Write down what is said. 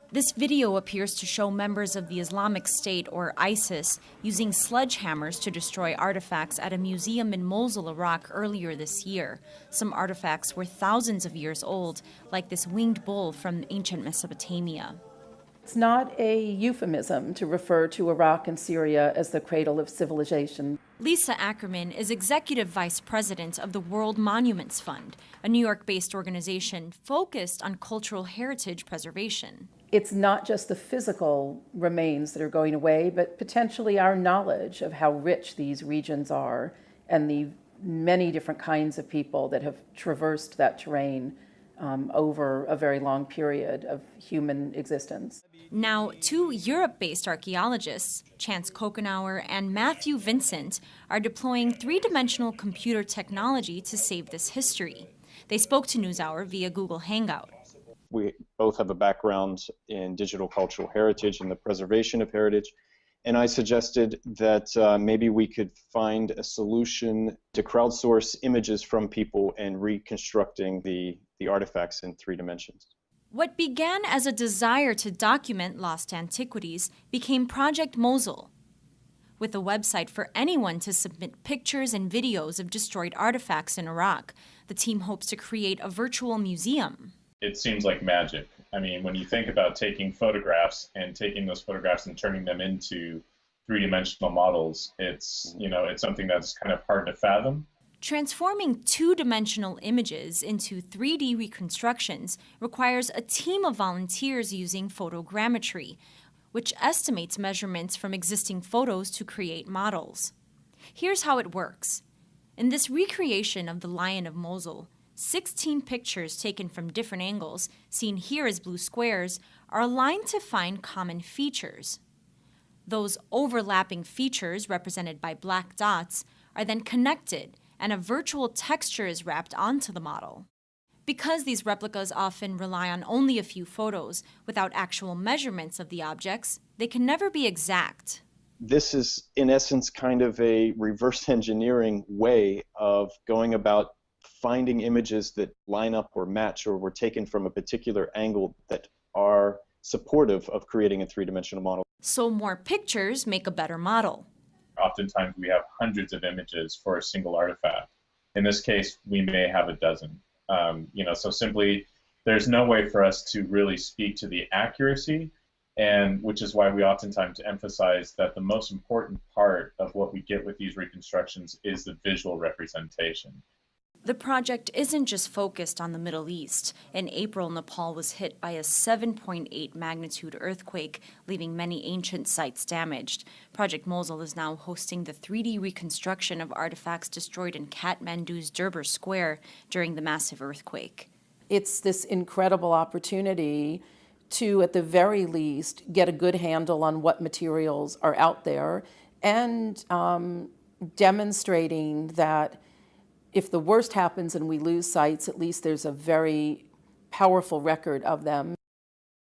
This video appears to show members of the Islamic State, or ISIS, using sledgehammers to destroy artifacts at a museum in Mosul, Iraq earlier this year. Some artifacts were thousands of years old, like this winged bull from ancient Mesopotamia. It's not a euphemism to refer to Iraq and Syria as the cradle of civilization. Lisa Ackerman is executive vice president of the World Monuments Fund, a New York-based organization focused on cultural heritage preservation. It's not just the physical remains that are going away, but potentially our knowledge of how rich these regions are and the many different kinds of people that have traversed that terrain over a very long period of human existence. Now, two Europe-based archaeologists, Chance Kokenauer and Matthew Vincent, are deploying three-dimensional computer technology to save this history. They spoke to NewsHour via Google Hangout. We both have a background in digital cultural heritage and the preservation of heritage, and I suggested that maybe we could find a solution to crowdsource images from people and reconstructing the artifacts in 3 dimensions. What began as a desire to document lost antiquities became Project Mosul, with a website for anyone to submit pictures and videos of destroyed artifacts in Iraq. The team hopes to create a virtual museum. It seems like magic. I mean, when you think about taking photographs and taking those photographs and turning them into 3-dimensional models, it's something that's kind of hard to fathom. Transforming 2-dimensional images into 3D reconstructions requires a team of volunteers using photogrammetry, which estimates measurements from existing photos to create models. Here's how it works. In this recreation of the Lion of Mosul, 16 pictures taken from different angles, seen here as blue squares, are aligned to find common features. Those overlapping features, represented by black dots, are then connected, and a virtual texture is wrapped onto the model. Because these replicas often rely on only a few photos without actual measurements of the objects, they can never be exact. This is, in essence, kind of a reverse engineering way of going about finding images that line up or match or were taken from a particular angle that are supportive of creating a 3-dimensional model. So more pictures make a better model. Oftentimes we have hundreds of images for a single artifact. In this case, we may have a dozen. So simply, there's no way for us to really speak to the accuracy, and which is why we oftentimes emphasize that the most important part of what we get with these reconstructions is the visual representation. The project isn't just focused on the Middle East. In April, Nepal was hit by a 7.8 magnitude earthquake, leaving many ancient sites damaged. Project Mosul is now hosting the 3D reconstruction of artifacts destroyed in Kathmandu's Durbar Square during the massive earthquake. It's this incredible opportunity to, at the very least, get a good handle on what materials are out there and demonstrating that if the worst happens and we lose sites, at least there's a very powerful record of them.